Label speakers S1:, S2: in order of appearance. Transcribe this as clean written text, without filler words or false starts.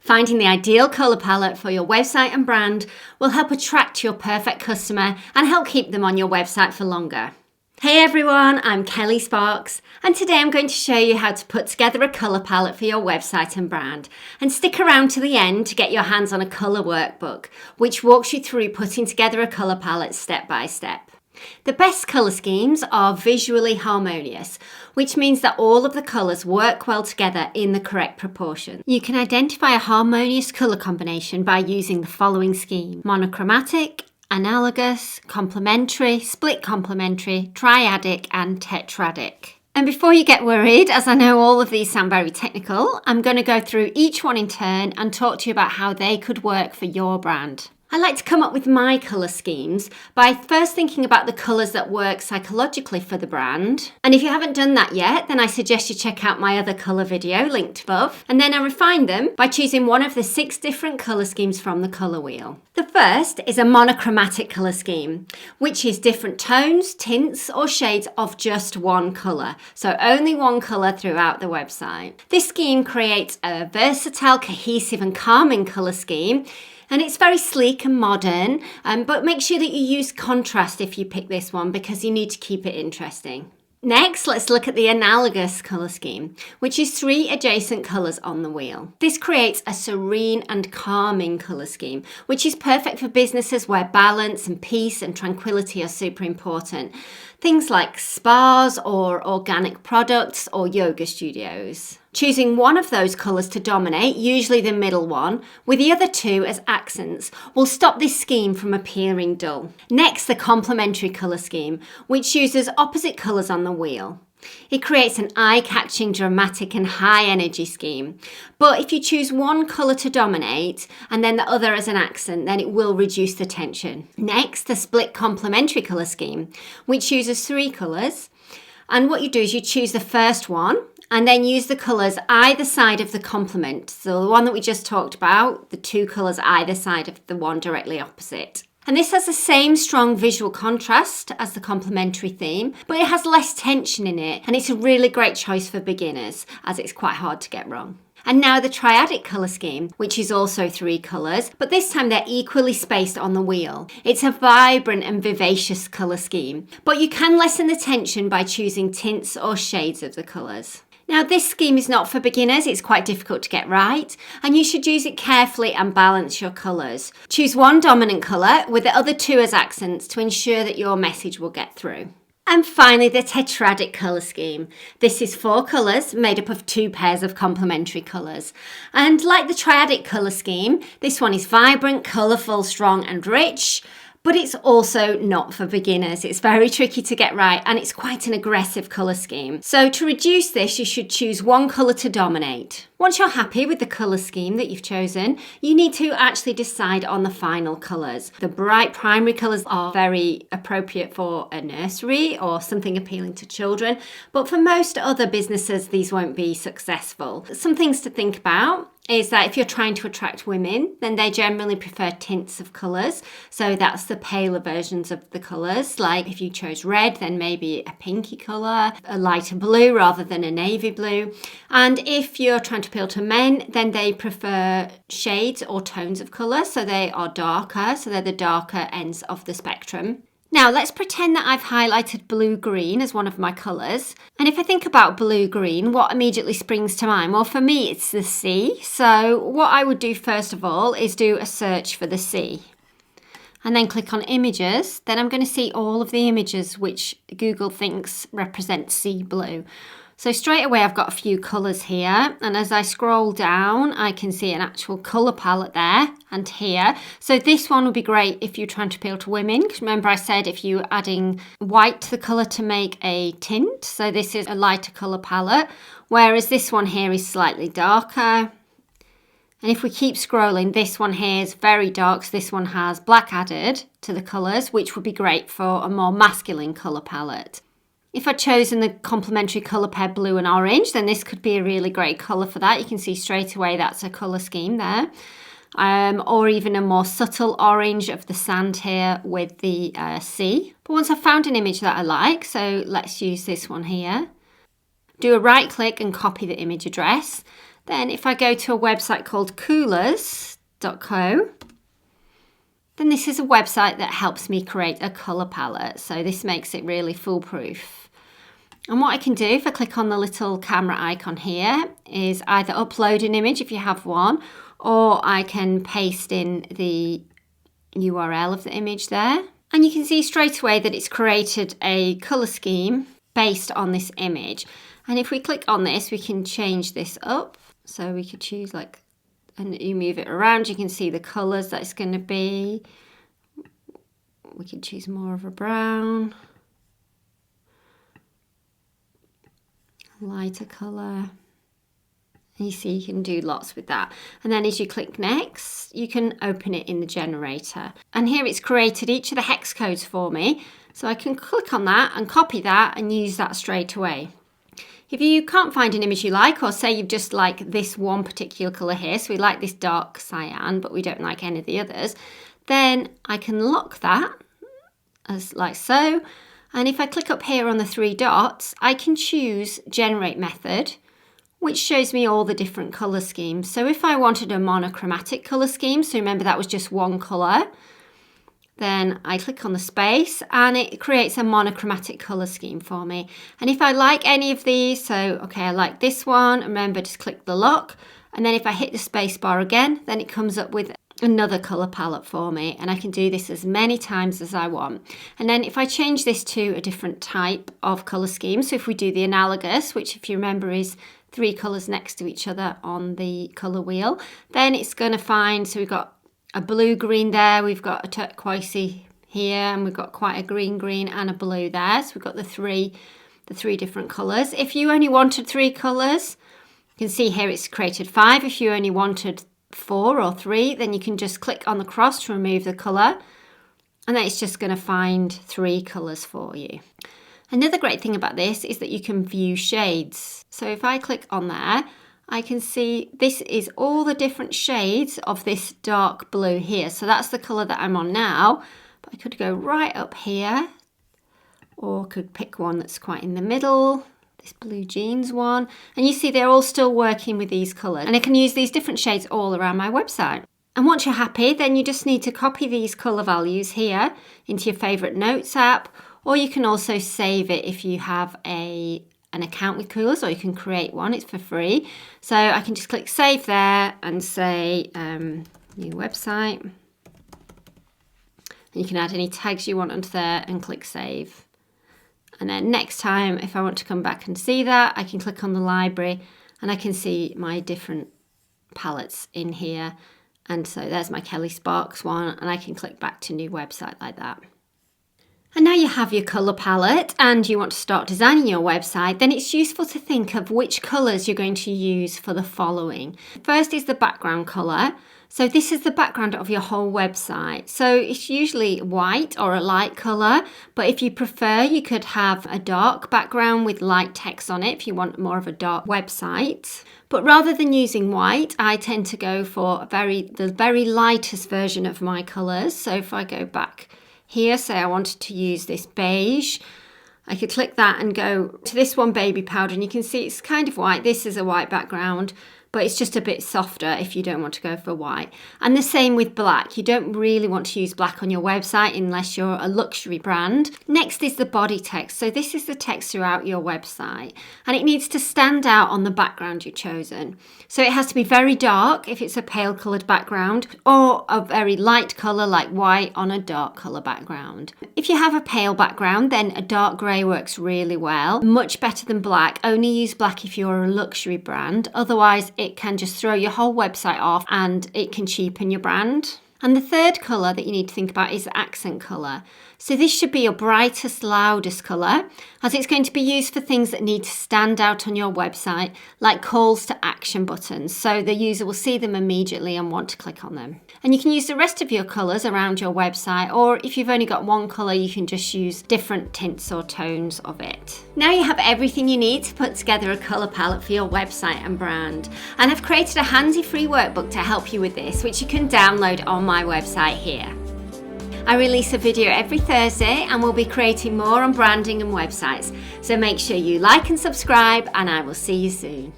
S1: Finding the ideal colour palette for your website and brand will help attract your perfect customer and help keep them on your website for longer. Hey everyone, I'm Kelly Sparks, and today I'm going to show you how to put together a colour palette for your website and brand. And stick around to the end to get your hands on a colour workbook, which walks you through putting together a colour palette step by step. The best colour schemes are visually harmonious, which means that all of the colours work well together in the correct proportion. You can identify a harmonious colour combination by using the following scheme: monochromatic, analogous, complementary, split complementary, triadic and tetradic. And before you get worried, as I know all of these sound very technical, I'm going to go through each one in turn and talk to you about how they could work for your brand. I like to come up with my colour schemes by first thinking about the colours that work psychologically for the brand. And if you haven't done that yet, then I suggest you check out my other colour video linked above. And then I refine them by choosing one of the 6 different colour schemes from the colour wheel. The first is a monochromatic colour scheme, which is different tones, tints or shades of just one colour. So only one colour throughout the website. This scheme creates a versatile, cohesive and calming colour scheme. And it's very sleek and modern, but make sure that you use contrast if you pick this one because you need to keep it interesting. Next, let's look at the analogous colour scheme, which is 3 adjacent colours on the wheel. This creates a serene and calming colour scheme, which is perfect for businesses where balance and peace and tranquility are super important. Things like spas or organic products or yoga studios. Choosing one of those colours to dominate, usually the middle one, with the other 2 as accents, will stop this scheme from appearing dull. Next, the complementary colour scheme, which uses opposite colours on the wheel. It creates an eye-catching, dramatic and high-energy scheme. But if you choose one colour to dominate and then the other as an accent, then it will reduce the tension. Next, the split complementary colour scheme, which uses 3 colours. And what you do is you choose the first one and then use the colours either side of the complement. So the one that we just talked about, the 2 colours either side of the one directly opposite. And this has the same strong visual contrast as the complementary theme, but it has less tension in it, and it's a really great choice for beginners as it's quite hard to get wrong. And now the triadic colour scheme, which is also 3 colours, but this time they're equally spaced on the wheel. It's a vibrant and vivacious colour scheme, but you can lessen the tension by choosing tints or shades of the colours. Now this scheme is not for beginners, it's quite difficult to get right, and you should use it carefully and balance your colours. Choose one dominant colour with the other 2 as accents to ensure that your message will get through. And finally, the tetradic colour scheme. This is 4 colours made up of 2 pairs of complementary colours. And like the triadic colour scheme, this one is vibrant, colourful, strong and rich. But it's also not for beginners. It's very tricky to get right and it's quite an aggressive colour scheme. So to reduce this, you should choose one colour to dominate. Once you're happy with the colour scheme that you've chosen, you need to actually decide on the final colours. The bright primary colours are very appropriate for a nursery or something appealing to children, but for most other businesses, these won't be successful. Some things to think about is that if you're trying to attract women, then they generally prefer tints of colours. So that's the paler versions of the colours. Like if you chose red, then maybe a pinky colour, a lighter blue rather than a navy blue. And if you're trying to appeal to men, then they prefer shades or tones of colour. So they are darker. So they're the darker ends of the spectrum. Now let's pretend that I've highlighted blue-green as one of my colours. And if I think about blue-green, what immediately springs to mind? Well, for me, it's the sea. So what I would do first of all is do a search for the sea. And then click on images. Then I'm going to see all of the images which Google thinks represent sea blue. So straight away I've got a few colours here, and as I scroll down I can see an actual colour palette there and here. So this one would be great if you're trying to appeal to women, because remember I said if you're adding white to the colour to make a tint. So this is a lighter colour palette, whereas this one here is slightly darker. And if we keep scrolling, this one here is very dark, so this one has black added to the colours, which would be great for a more masculine colour palette. If I'd chosen the complementary colour pair blue and orange, then this could be a really great colour for that. You can see straight away that's a colour scheme there. Or even a more subtle orange of the sand here with the sea. But once I've found an image that I like, so let's use this one here. Do a right click and copy the image address. Then if I go to a website called coolors.co, then this is a website that helps me create a colour palette. So this makes it really foolproof. And what I can do if I click on the little camera icon here is either upload an image if you have one, or I can paste in the URL of the image there. And you can see straight away that it's created a colour scheme based on this image. And if we click on this, we can change this up. So we could choose like, and you move it around, you can see the colours that it's going to be. We can choose more of a brown, lighter colour. And you see you can do lots with that. And then as you click next, you can open it in the generator. And here it's created each of the hex codes for me. So I can click on that and copy that and use that straight away. If you can't find an image you like, or say you just like this one particular colour here, so we like this dark cyan, but we don't like any of the others, then I can lock that as like so. And if I click up here on the 3 dots, I can choose Generate Method, which shows me all the different colour schemes. So if I wanted a monochromatic colour scheme, so remember that was just one colour, then I click on the space and it creates a monochromatic colour scheme for me. And if I like any of these, so okay, I like this one, remember just click the lock, and then if I hit the space bar again, then it comes up with another colour palette for me, and I can do this as many times as I want. And then if I change this to a different type of colour scheme, so if we do the analogous, which if you remember is 3 colours next to each other on the colour wheel, then it's going to find, so we've got a blue green there, we've got a turquoisey here, and we've got quite a green and a blue there. So we've got the three different colours. If you only wanted 3 colours, you can see here it's created 5. If you only wanted 4 or 3, then you can just click on the cross to remove the colour, and then it's just going to find 3 colours for you. Another great thing about this is that you can view shades. So if I click on there, I can see this is all the different shades of this dark blue here. So that's the colour that I'm on now, but I could go right up here, or could pick one that's quite in the middle, this blue jeans one. And you see they're all still working with these colours. And I can use these different shades all around my website. And once you're happy, then you just need to copy these colour values here into your favourite notes app, or you can also save it if you have an account with Coolors, or you can create one, it's for free. So I can just click save there and say new website. And you can add any tags you want onto there and click save. And then next time, if I want to come back and see that, I can click on the library and I can see my different palettes in here. And so there's my Kelly Sparks one, and I can click back to new website like that. And now you have your colour palette and you want to start designing your website, then it's useful to think of which colours you're going to use for the following. First is the background colour. So this is the background of your whole website. So it's usually white or a light colour, but if you prefer, you could have a dark background with light text on it if you want more of a dark website. But rather than using white, I tend to go for the very lightest version of my colours. So if I go back here, say I wanted to use this beige, I could click that and go to this one, baby powder, and you can see it's kind of white. This is a white background, but it's just a bit softer if you don't want to go for white. And the same with black. You don't really want to use black on your website unless you're a luxury brand. Next is the body text. So this is the text throughout your website, and it needs to stand out on the background you've chosen. So it has to be very dark if it's a pale coloured background, or a very light colour like white on a dark colour background. If you have a pale background, then a dark grey works really well. Much better than black. Only use black if you're a luxury brand. Otherwise, it can just throw your whole website off and it can cheapen your brand. And the third colour that you need to think about is accent colour. So this should be your brightest, loudest colour, as it's going to be used for things that need to stand out on your website, like calls to action buttons, so the user will see them immediately and want to click on them. And you can use the rest of your colours around your website, or if you've only got one colour, you can just use different tints or tones of it. Now you have everything you need to put together a colour palette for your website and brand. And I've created a handy free workbook to help you with this, which you can download on my website here. I release a video every Thursday and we'll be creating more on branding and websites. So make sure you like and subscribe, and I will see you soon.